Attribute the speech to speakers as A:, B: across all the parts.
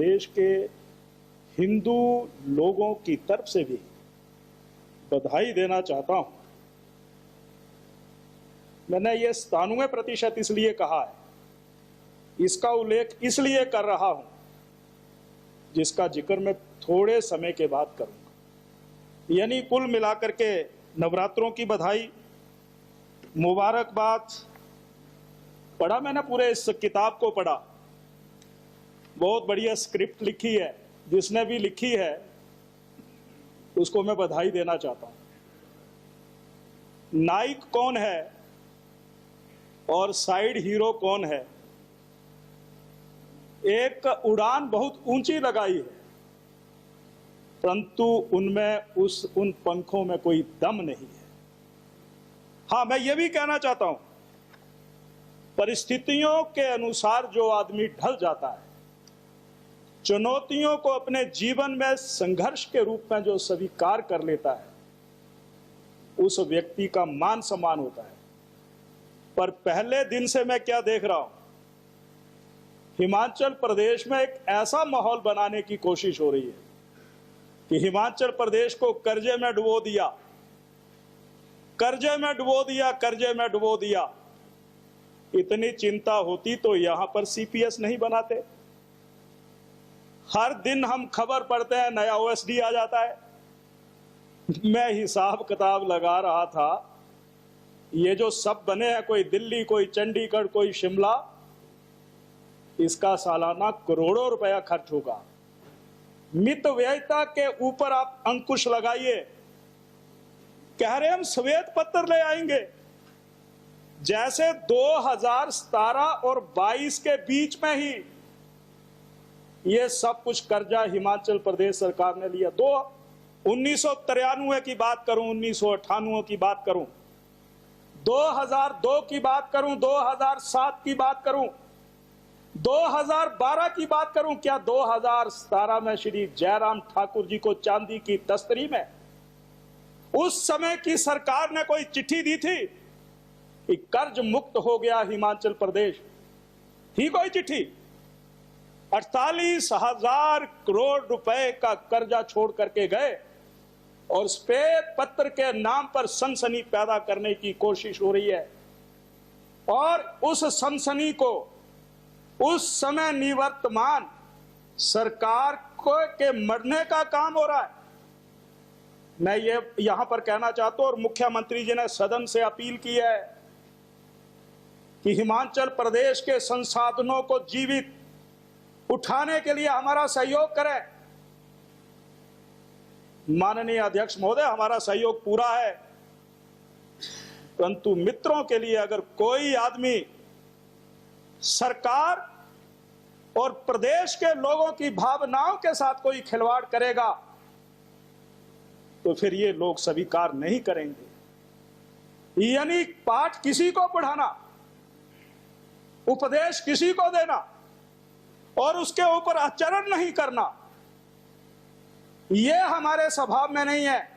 A: प्रदेश के हिंदू लोगों की तरफ से भी बधाई देना चाहता हूं। मैंने ये 97% इसलिए कहा है, इसका उल्लेख इसलिए कर रहा हूं जिसका जिक्र मैं थोड़े समय के बाद करूंगा। यानी कुल मिलाकर के नवरात्रों की बधाई, मुबारकबाद। पढ़ा मैंने, पूरे इस किताब को पढ़ा, बहुत बढ़िया स्क्रिप्ट लिखी है। जिसने भी लिखी है उसको मैं बधाई देना चाहता हूं। नायक कौन है और साइड हीरो कौन है? एक उड़ान बहुत ऊंची लगाई है, परंतु उनमें उन पंखों में कोई दम नहीं है। हाँ, मैं ये भी कहना चाहता हूं, परिस्थितियों के अनुसार जो आदमी ढल जाता है, चुनौतियों को अपने जीवन में संघर्ष के रूप में जो स्वीकार कर लेता है, उस व्यक्ति का मान सम्मान होता है। पर पहले दिन से मैं क्या देख रहा हूं, हिमाचल प्रदेश में एक ऐसा माहौल बनाने की कोशिश हो रही है कि हिमाचल प्रदेश को कर्जे में डुबो दिया, कर्जे में डुबो दिया, कर्जे में डुबो दिया। इतनी चिंता होती तो यहां पर सीपीएस नहीं बनाते। हर दिन हम खबर पढ़ते हैं नया ओएसडी आ जाता है। मैं हिसाब किताब लगा रहा था, ये जो सब बने हैं, कोई दिल्ली, कोई चंडीगढ़, कोई शिमला, इसका सालाना करोड़ों रुपया खर्च होगा। मित व्ययता के ऊपर आप अंकुश लगाइए। कह रहे हम श्वेत पत्र ले आएंगे, जैसे 2017 और 22 के बीच में ही ये सब कुछ कर्जा हिमाचल प्रदेश सरकार ने लिया। 1993 की बात करूं, 1998 की बात करूं, 2002 की बात करूं, 2007 की बात करूं, 2012 की बात करूं, क्या 2017 में श्री जयराम ठाकुर जी को चांदी की तस्तरी में उस समय की सरकार ने कोई चिट्ठी दी थी कि कर्ज मुक्त हो गया हिमाचल प्रदेश? थी कोई चिट्ठी? 48,000 करोड़ रुपए का कर्जा छोड़ करके गए और श्वेत पत्र के नाम पर सनसनी पैदा करने की कोशिश हो रही है। और उस सनसनी को उस समय निवर्तमान सरकार को के मरने का काम हो रहा है। मैं ये यहां पर कहना चाहता हूं, और मुख्यमंत्री जी ने सदन से अपील की है कि हिमाचल प्रदेश के संसाधनों को जीवित उठाने के लिए हमारा सहयोग करें। माननीय अध्यक्ष महोदय, हमारा सहयोग पूरा है, परंतु मित्रों के लिए अगर कोई आदमी सरकार और प्रदेश के लोगों की भावनाओं के साथ कोई खिलवाड़ करेगा तो फिर ये लोग स्वीकार नहीं करेंगे। यानी पाठ किसी को पढ़ाना, उपदेश किसी को देना और उसके ऊपर आचरण नहीं करना, यह हमारे स्वभाव में नहीं है।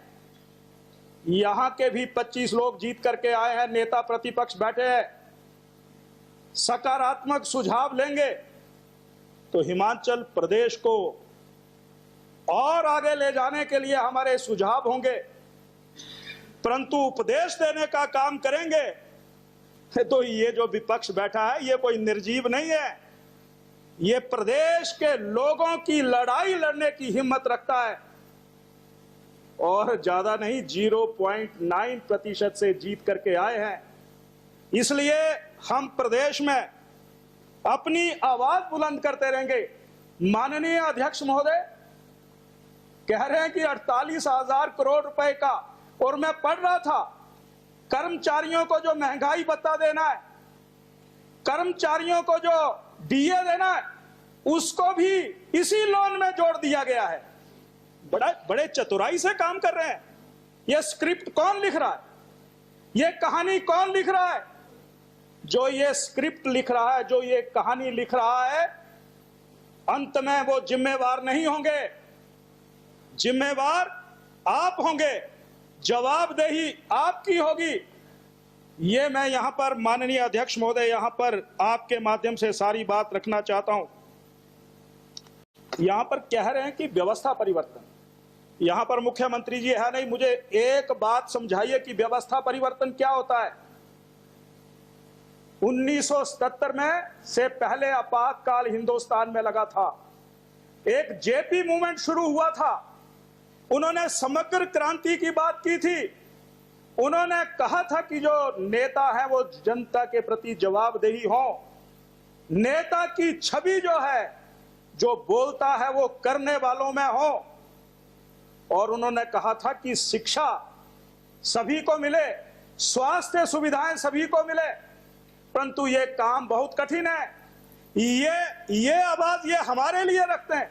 A: यहां के भी 25 लोग जीत करके आए हैं, नेता प्रतिपक्ष बैठे हैं, सकारात्मक सुझाव लेंगे तो हिमाचल प्रदेश को और आगे ले जाने के लिए हमारे सुझाव होंगे। परंतु उपदेश देने का काम करेंगे तो ये जो विपक्ष बैठा है, ये कोई निर्जीव नहीं है, ये प्रदेश के लोगों की लड़ाई लड़ने की हिम्मत रखता है और ज्यादा नहीं, 0.9% से जीत करके आए हैं। इसलिए हम प्रदेश में अपनी आवाज बुलंद करते रहेंगे। माननीय अध्यक्ष महोदय कह रहे हैं कि 48,000 करोड़ रुपए का, और मैं पढ़ रहा था, कर्मचारियों को जो महंगाई भत्ता देना है, कर्मचारियों को जो डीए देना है, उसको भी इसी लोन में जोड़ दिया गया है। बड़े चतुराई से काम कर रहे हैं। यह स्क्रिप्ट कौन लिख रहा है? यह कहानी कौन लिख रहा है? जो ये स्क्रिप्ट लिख रहा है, जो ये कहानी लिख रहा है, अंत में वो जिम्मेवार नहीं होंगे। जिम्मेवार आप होंगे, जवाबदेही आपकी होगी। ये मैं यहां पर माननीय अध्यक्ष महोदय, यहां पर आपके माध्यम से सारी बात रखना चाहता हूं। यहां पर कह रहे हैं कि व्यवस्था परिवर्तन, यहां पर मुख्यमंत्री जी है नहीं। मुझे एक बात समझाइए कि व्यवस्था परिवर्तन क्या होता है। 1977 में से पहले आपातकाल हिंदुस्तान में लगा था, एक जेपी मूवमेंट शुरू हुआ था, उन्होंने समग्र क्रांति की बात की थी। उन्होंने कहा था कि जो नेता है वो जनता के प्रति जवाबदेही हो, नेता की छवि जो है, जो बोलता है वो करने वालों में हो। और उन्होंने कहा था कि शिक्षा सभी को मिले, स्वास्थ्य सुविधाएं सभी को मिले, परंतु ये काम बहुत कठिन है। ये आवाज ये हमारे लिए रखते हैं,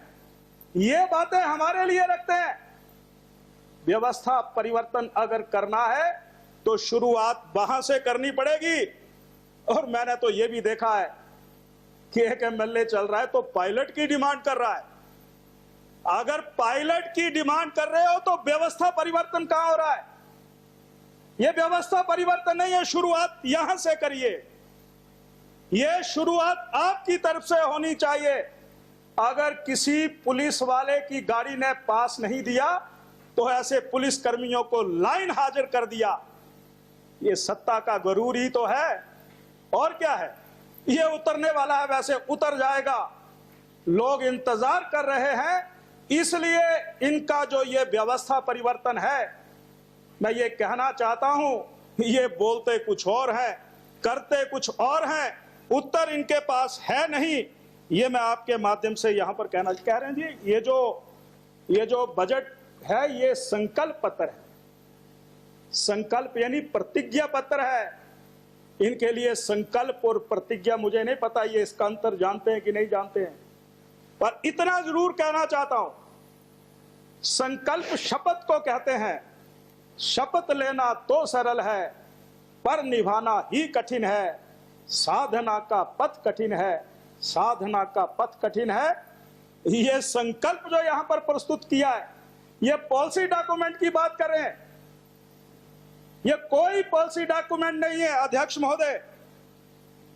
A: ये बातें हमारे लिए रखते हैं। व्यवस्था परिवर्तन अगर करना है तो शुरुआत वहां से करनी पड़ेगी। और मैंने तो ये भी देखा है कि एक एमएलए चल रहा है तो पायलट की डिमांड कर रहा है। अगर पायलट की डिमांड कर रहे हो तो व्यवस्था परिवर्तन कहां हो रहा है? यह व्यवस्था परिवर्तन नहीं है। शुरुआत यहां से करिए, यह शुरुआत आपकी तरफ से होनी चाहिए। अगर किसी पुलिस वाले की गाड़ी ने पास नहीं दिया तो ऐसे पुलिस कर्मियों को लाइन हाजिर कर दिया। ये सत्ता का गरूर ही तो है, और क्या है। ये उतरने वाला है, वैसे उतर जाएगा। लोग इंतजार कर रहे हैं, इसलिए इनका जो ये व्यवस्था परिवर्तन है, मैं ये कहना चाहता हूं, ये बोलते कुछ और है, करते कुछ और हैं, उत्तर इनके पास है नहीं। ये मैं आपके माध्यम से यहां पर कह रहे हैं जी, ये जो बजट है ये संकल्प पत्र है। संकल्प यानी प्रतिज्ञा पत्र है। इनके लिए संकल्प और प्रतिज्ञा मुझे नहीं पता ये इसका अंतर जानते हैं कि नहीं जानते हैं, पर इतना जरूर कहना चाहता हूं, संकल्प शपथ को कहते हैं। शपथ लेना तो सरल है पर निभाना ही कठिन है। साधना का पथ कठिन है, साधना का पथ कठिन है। ये संकल्प जो यहां पर प्रस्तुत किया है, ये पॉलिसी डॉक्यूमेंट की बात कर रहे हैं। ये कोई पॉलिसी डॉक्यूमेंट नहीं है अध्यक्ष महोदय।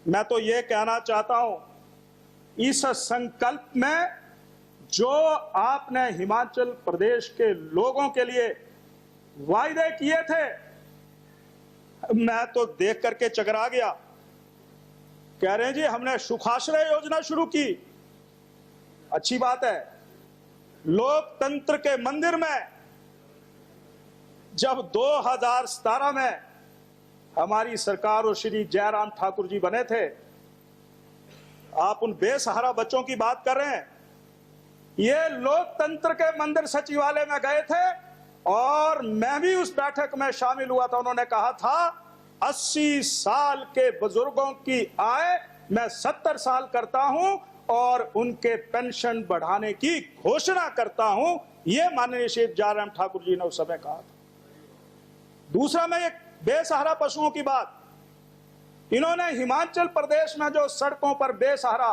A: मैं तो ये कहना चाहता हूं, इस संकल्प में जो आपने हिमाचल प्रदेश के लोगों के लिए वायदे किए थे, मैं तो देख करके चकरा गया। कह रहे हैं जी हमने सुखाश्रय योजना शुरू की, अच्छी बात है। लोकतंत्र के मंदिर में जब 2017 में हमारी सरकार और श्री जयराम ठाकुर जी बने थे, आप उन बेसहारा बच्चों की बात कर रहे हैं। ये लोकतंत्र के मंदिर सचिवालय में गए थे और मैं भी उस बैठक में शामिल हुआ था। उन्होंने कहा था 80 साल के बुजुर्गों की आय मैं 70 साल करता हूं और उनके पेंशन बढ़ाने की घोषणा करता हूं। यह माननीय श्री जयराम ठाकुर जी ने उस समय कहा था। दूसरा में एक बेसहारा पशुओं की बात, इन्होंने हिमाचल प्रदेश में जो सड़कों पर बेसहारा,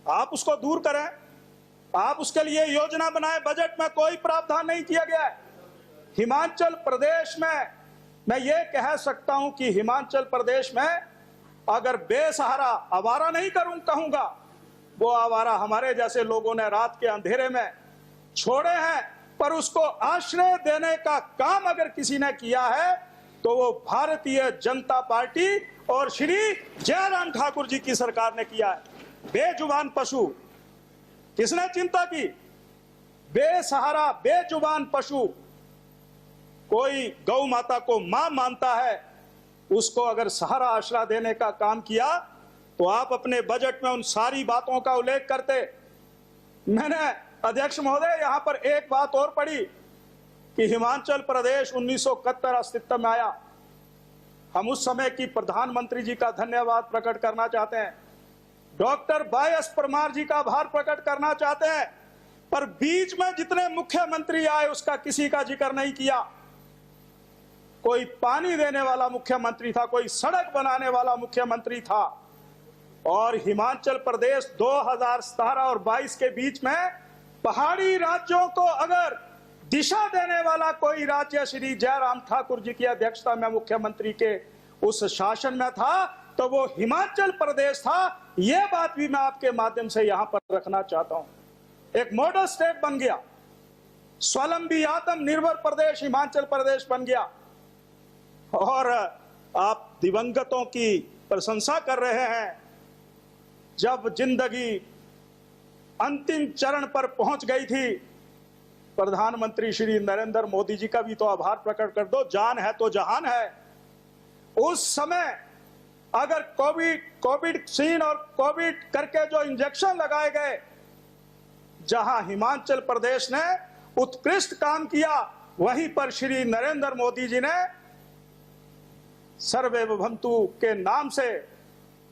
A: आप उसको दूर करें, आप उसके लिए योजना बनाएं। बजट में कोई प्रावधान नहीं किया गया है। हिमाचल प्रदेश में मैं ये कह सकता हूं कि हिमाचल प्रदेश में अगर बेसहारा, आवारा नहीं कहूंगा, वो आवारा हमारे जैसे लोगों ने रात के अंधेरे में छोड़े हैं, पर उसको आश्रय देने का काम अगर किसी ने किया है तो वो भारतीय जनता पार्टी और श्री जयराम ठाकुर जी की सरकार ने किया है। बेजुबान पशु किसने चिंता की? बेसहारा बेजुबान पशु, कोई गौ माता को मां मानता है, उसको अगर सहारा आश्रय देने का काम किया तो आप अपने बजट में उन सारी बातों का उल्लेख करते। मैंने अध्यक्ष महोदय यहां पर एक बात और पढ़ी कि हिमाचल प्रदेश 1971 अस्तित्व में आया। हम उस समय की प्रधानमंत्री जी का धन्यवाद प्रकट करना चाहते हैं, डॉक्टर वाई.एस. परमार जी का आभार प्रकट करना चाहते हैं, पर बीच में जितने मुख्यमंत्री आए उसका किसी का जिक्र नहीं किया। कोई पानी देने वाला मुख्यमंत्री था, कोई सड़क बनाने वाला मुख्यमंत्री था, और हिमाचल प्रदेश 2017 और 22 के बीच में पहाड़ी राज्यों को अगर दिशा देने वाला कोई राज्य श्री जयराम ठाकुर जी की अध्यक्षता में मुख्यमंत्री के उस शासन में था। तो वो हिमाचल प्रदेश था। यह बात भी मैं आपके माध्यम से यहां पर रखना चाहता हूं। एक मॉडल स्टेट बन गया, स्वावलंबी आत्मनिर्भर प्रदेश हिमाचल प्रदेश बन गया। और आप दिवंगतों की प्रशंसा कर रहे हैं। जब जिंदगी अंतिम चरण पर पहुंच गई थी, प्रधानमंत्री श्री नरेंद्र मोदी जी का भी तो आभार प्रकट कर दो। जान है तो जहान है। उस समय अगर कोविड और कोविड करके जो इंजेक्शन लगाए गए, जहां हिमाचल प्रदेश ने उत्कृष्ट काम किया, वहीं पर श्री नरेंद्र मोदी जी ने सर्वे भवन्तु के नाम से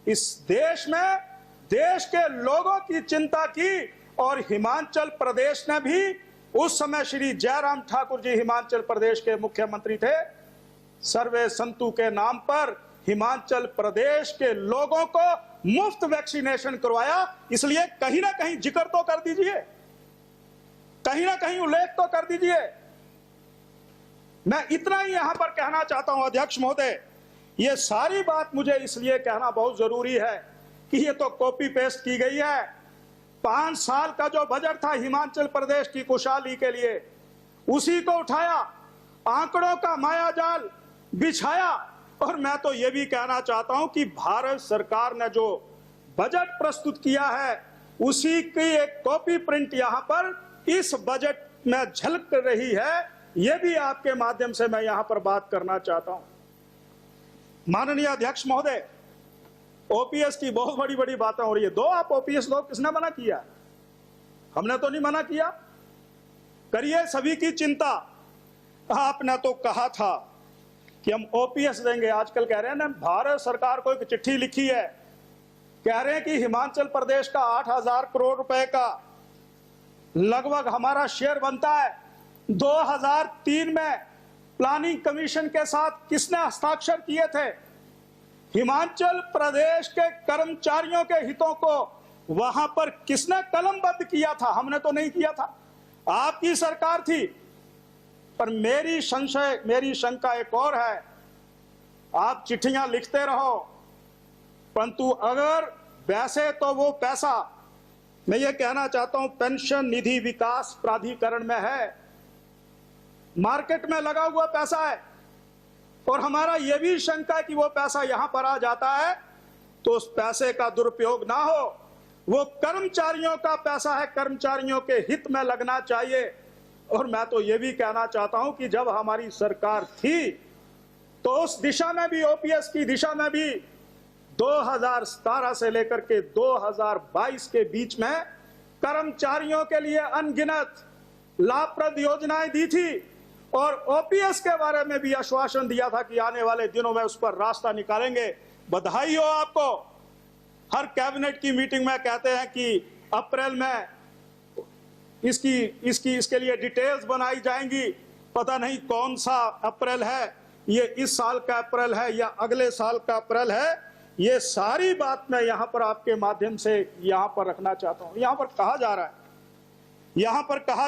A: इस देश में देश के लोगों की चिंता की। और हिमाचल प्रदेश ने भी, उस समय श्री जयराम ठाकुर जी हिमाचल प्रदेश के मुख्यमंत्री थे, सर्वे संतु के नाम पर हिमाचल प्रदेश के लोगों को मुफ्त वैक्सीनेशन करवाया। इसलिए कहीं ना कहीं जिक्र तो कर दीजिए, कहीं ना कहीं उल्लेख तो कर दीजिए। मैं इतना ही यहां पर कहना चाहता हूं अध्यक्ष महोदय, ये सारी बात मुझे इसलिए कहना बहुत जरूरी है कि ये तो कॉपी पेस्ट की गई है। 5 साल का जो बजट था हिमाचल प्रदेश की खुशहाली के लिए, उसी को उठाया, आंकड़ों का मायाजाल बिछाया। और मैं तो ये भी कहना चाहता हूं कि भारत सरकार ने जो बजट प्रस्तुत किया है, उसी की एक कॉपी प्रिंट यहां पर इस बजट में झलक रही है। यह भी आपके माध्यम से मैं यहां पर बात करना चाहता हूं। माननीय अध्यक्ष महोदय, ओपीएस की बहुत बड़ी बड़ी बातें हो रही है। दो आप ओपीएस दो, किसने मना किया? हमने तो नहीं मना किया। करिए सभी की चिंता। आपने तो कहा था कि हम ओपीएस देंगे। आजकल कह रहे हैं ना, भारत सरकार को एक चिट्ठी लिखी है, कह रहे हैं कि हिमाचल प्रदेश का 8,000 करोड़ रुपए का लगभग हमारा शेयर बनता है। 2003 में प्लानिंग कमीशन के साथ किसने हस्ताक्षर किए थे? हिमाचल प्रदेश के कर्मचारियों के हितों को वहां पर किसने कलमबद्ध किया था? हमने तो नहीं किया था, आपकी सरकार थी। पर मेरी शंका एक और है। आप चिट्ठियां लिखते रहो, परंतु अगर वैसे तो वो पैसा, मैं ये कहना चाहता हूं, पेंशन निधि विकास प्राधिकरण में है, मार्केट में लगा हुआ पैसा है। और हमारा यह भी शंका है कि वो पैसा यहां पर आ जाता है तो उस पैसे का दुरुपयोग ना हो। वो कर्मचारियों का पैसा है, कर्मचारियों के हित में लगना चाहिए। और मैं तो ये भी कहना चाहता हूं कि जब हमारी सरकार थी तो उस दिशा में भी, ओपीएस की दिशा में भी 2017 से लेकर के 2022 के बीच में कर्मचारियों के लिए अनगिनत लाभप्रद योजनाएं दी थी। और ओपीएस के बारे में भी आश्वासन दिया था कि आने वाले दिनों में उस पर रास्ता निकालेंगे। बधाई हो आपको। हर कैबिनेट की मीटिंग में कहते हैं कि अप्रैल में इसके लिए डिटेल्स बनाई जाएंगी। पता नहीं कौन सा अप्रैल है, ये इस साल का अप्रैल है या अगले साल का अप्रैल है। ये सारी बात मैं यहां पर आपके माध्यम से यहां पर रखना चाहता हूं। यहां पर कहा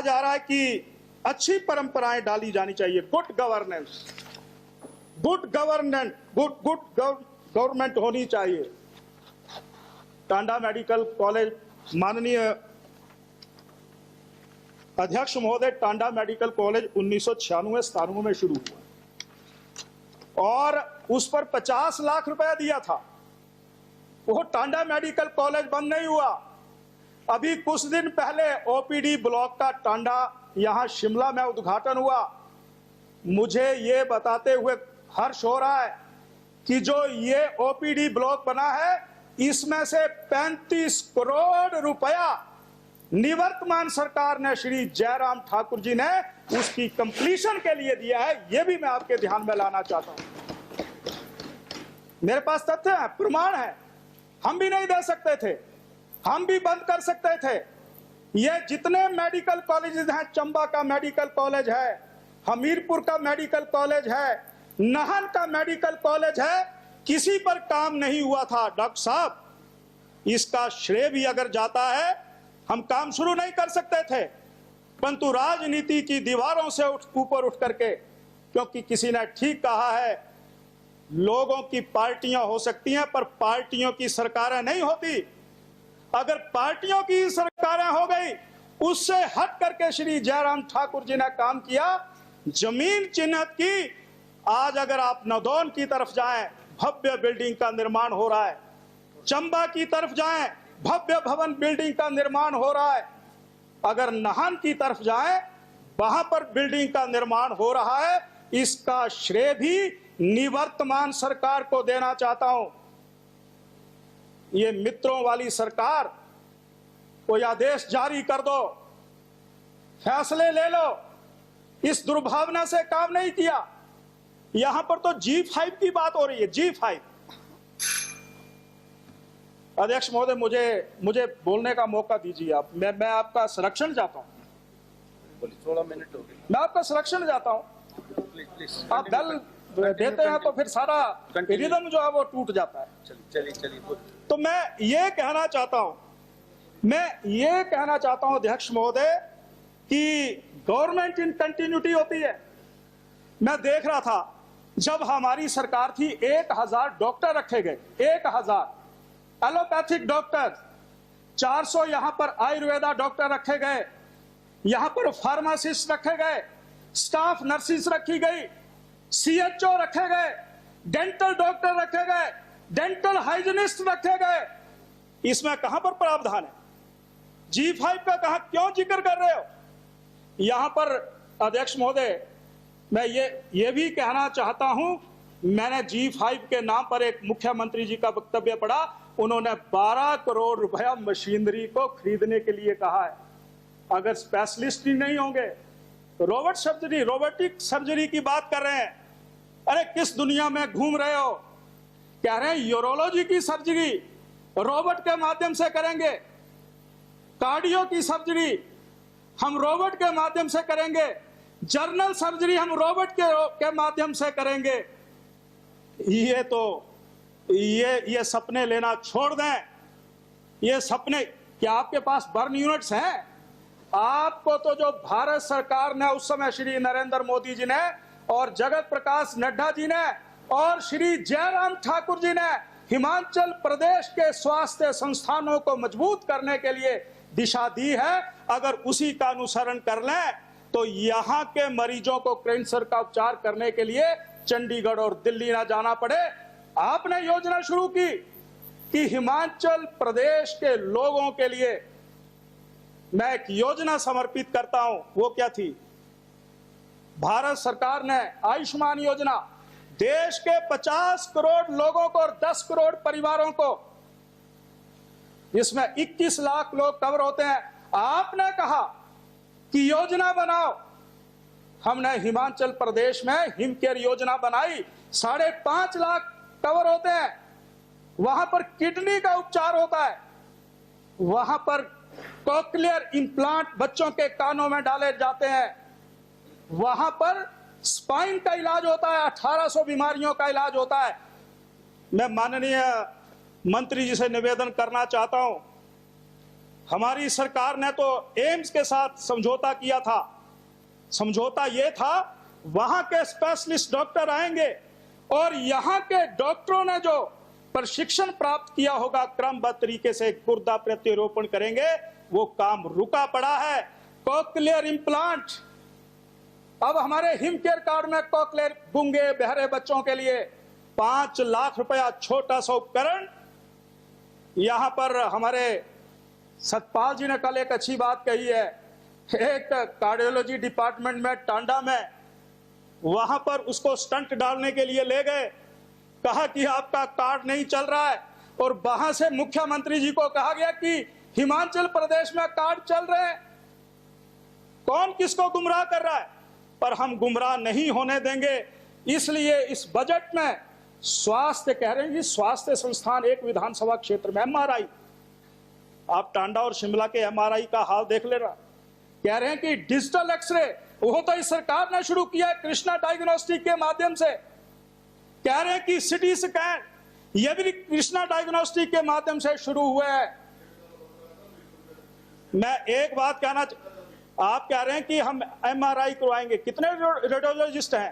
A: जा रहा है कि अच्छी परंपराएं डाली जानी चाहिए। गुड गवर्नमेंट होनी चाहिए। टांडा मेडिकल कॉलेज, माननीय अध्यक्ष महोदय, टांडा मेडिकल कॉलेज 1996-97 में शुरू हुआ और उस पर 50 लाख रुपया दिया था। वो टांडा मेडिकल कॉलेज बंद नहीं हुआ। अभी कुछ दिन पहले ओपीडी ब्लॉक का टांडा यहां शिमला में उद्घाटन हुआ। मुझे ये बताते हुए हर्ष हो रहा है कि जो ये ओपीडी ब्लॉक बना है, इसमें से 35 करोड़ रुपया निवर्तमान सरकार ने, श्री जयराम ठाकुर जी ने उसकी कंप्लीशन के लिए दिया है। यह भी मैं आपके ध्यान में लाना चाहता हूं। मेरे पास तथ्य है, प्रमाण है। हम भी नहीं दे सकते थे, हम भी बंद कर सकते थे। ये जितने मेडिकल कॉलेजेस हैं, चंबा का मेडिकल कॉलेज है, हमीरपुर का मेडिकल कॉलेज है, नाहन का मेडिकल कॉलेज है, किसी पर काम नहीं हुआ था। डॉक्टर साहब, इसका श्रेय भी अगर जाता है, हम काम शुरू नहीं कर सकते थे, परंतु राजनीति की दीवारों से ऊपर उठ करके, क्योंकि किसी ने ठीक कहा है, लोगों की पार्टियां हो सकती हैं, पर पार्टियों की सरकारें नहीं होती। अगर पार्टियों की सरकारें हो गई, उससे हट करके श्री जयराम ठाकुर जी ने काम किया। जमीन चिन्हित की। आज अगर आप नदौन की तरफ जाएं, भव्य बिल्डिंग का निर्माण हो रहा है। चंबा की तरफ जाएं, भव्य भवन बिल्डिंग का निर्माण हो रहा है। अगर नाहन की तरफ जाएं, वहां पर बिल्डिंग का निर्माण हो रहा है। इसका श्रेय भी निवर्तमान सरकार को देना चाहता हूं। ये मित्रों वाली सरकार, कोई आदेश जारी कर दो, फैसले ले लो, इस दुर्भावना से काम नहीं किया। यहां पर तो G5 की बात हो रही है। G5। अध्यक्ष महोदय, मुझे बोलने का मौका दीजिए आप। मैं आपका संरक्षण चाहता हूं।
B: 16 मिनट हो गए।
A: मैं आपका संरक्षण चाहता हूं। आप दल देते हैं तो फिर सारा रिदम जो है वो टूट जाता है।
B: चलिए।
A: तो मैं ये कहना चाहता हूं अध्यक्ष महोदय कि गवर्नमेंट इन कंटिन्यूटी होती है। मैं देख रहा था जब हमारी सरकार थी 1000 डॉक्टर रखे गए, 1000 एलोपैथिक डॉक्टर, 400 यहां पर आयुर्वेदा डॉक्टर रखे गए, यहां पर फार्मासिस्ट रखे गए, स्टाफ नर्सिस रखी गई, CHO रखे गए, डेंटल डॉक्टर रखे गए, डेंटल हाइजीनिस्ट रखे गए। इसमें कहां पर प्रावधान है? G5 का कहां, क्यों जिक्र कर रहे हो? यहां पर अध्यक्ष महोदय, मैं ये भी कहना चाहता हूं, मैंने G5 के नाम पर एक मुख्यमंत्री जी का वक्तव्य पढ़ा। उन्होंने 12 करोड़ रुपया मशीनरी को खरीदने के लिए कहा है। अगर स्पेशलिस्ट ही नहीं होंगे, रोबोटिक सर्जरी की बात कर रहे हैं। अरे किस दुनिया में घूम रहे हो? कह रहे हैं यूरोलॉजी की सर्जरी रोबोट के माध्यम से करेंगे, कार्डियो की सर्जरी हम रोबोट के माध्यम से करेंगे, जर्नल सर्जरी हम रोबोट के माध्यम से करेंगे। ये सपने लेना छोड़ दें। ये सपने, क्या आपके पास बर्न यूनिट्स हैं? आपको तो जो भारत सरकार ने उस समय श्री नरेंद्र मोदी जी ने और जगत प्रकाश नड्डा जी ने और श्री जयराम ठाकुर जी ने हिमाचल प्रदेश के स्वास्थ्य संस्थानों को मजबूत करने के लिए दिशा दी है, अगर उसी का अनुसरण कर लें तो यहां के मरीजों को कैंसर का उपचार करने के लिए चंडीगढ़ और दिल्ली ना जाना पड़े। आपने योजना शुरू की कि हिमाचल प्रदेश के लोगों के लिए मैं एक योजना समर्पित करता हूं। वो क्या थी? भारत सरकार ने आयुष्मान योजना, देश के 50 करोड़ लोगों को और 10 करोड़ परिवारों को, इसमें 21 लाख लोग कवर होते हैं। आपने कहा कि योजना बनाओ। हमने हिमाचल प्रदेश में हिमकेयर योजना बनाई, 5.5 लाख कवर होते हैं। वहां पर किडनी का उपचार होता है, वहां पर कॉकलियर इम्प्लांट बच्चों के कानों में डाले जाते हैं, वहां पर स्पाइन का इलाज होता है, 1800 बीमारियों का इलाज होता है। मैं माननीय मंत्री जी से निवेदन करना चाहता हूं, हमारी सरकार ने तो एम्स के साथ समझौता किया था। समझौता यह था वहां के स्पेशलिस्ट डॉक्टर आएंगे और यहां के डॉक्टरों ने जो प्रशिक्षण प्राप्त किया होगा क्रमबद्ध तरीके से गुर्दा प्रत्यारोपण करेंगे। वो काम रुका पड़ा है। कॉकलियर इम्प्लांट, अब हमारे हिमकेयर कार्ड में कॉकलियर गूंगे बहरे बच्चों के लिए 5 लाख रुपया छोटा सा उपकरण। यहां पर हमारे सतपाल जी ने कल एक अच्छी बात कही है, एक कार्डियोलॉजी डिपार्टमेंट में टांडा में, वहां पर उसको स्टंट डालने के लिए ले गए, कहा कि आपका कार्ड नहीं चल रहा है, और वहां से मुख्यमंत्री जी को कहा गया कि हिमाचल प्रदेश में कार्ड चल रहे हैं। कौन किसको गुमराह कर रहा है? पर हम गुमराह नहीं होने देंगे। इसलिए इस बजट में स्वास्थ्य कह रहे हैं कि स्वास्थ्य संस्थान एक विधानसभा क्षेत्र में MRI, आप टांडा और शिमला के MRI का हाल देख लेना। कह रहे हैं कि डिजिटल एक्सरे, वो तो इस सरकार ने शुरू किया है कृष्णा डायग्नोस्टिक के माध्यम से। कह रहे हैं कि सिटी स्कैन, ये भी कृष्णा डायग्नोस्टिक के माध्यम से शुरू हुए हैं। मैं एक बात कहना, आप कह रहे हैं कि हम MRI करवाएंगे, कितने रेडियोलॉजिस्ट हैं?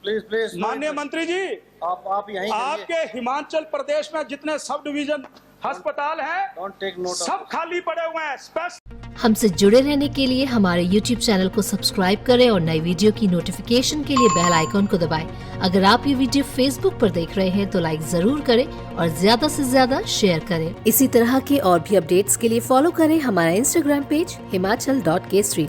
B: प्लीज
A: माननीय मंत्री जी,
B: आप यहीं
A: आपके हिमाचल प्रदेश में जितने सब डिवीजन अस्पताल हैं
B: डोंट टेक नोट
A: सब खाली पड़े हुए हैं।
C: हमसे जुड़े रहने के लिए हमारे YouTube चैनल को सब्सक्राइब करें और नई वीडियो की नोटिफिकेशन के लिए बेल आइकॉन को दबाएं। अगर आप ये वीडियो Facebook पर देख रहे हैं तो लाइक जरूर करें और ज्यादा से ज्यादा शेयर करें। इसी तरह के और भी अपडेट्स के लिए फॉलो करें हमारा Instagram पेज himachal.keshri।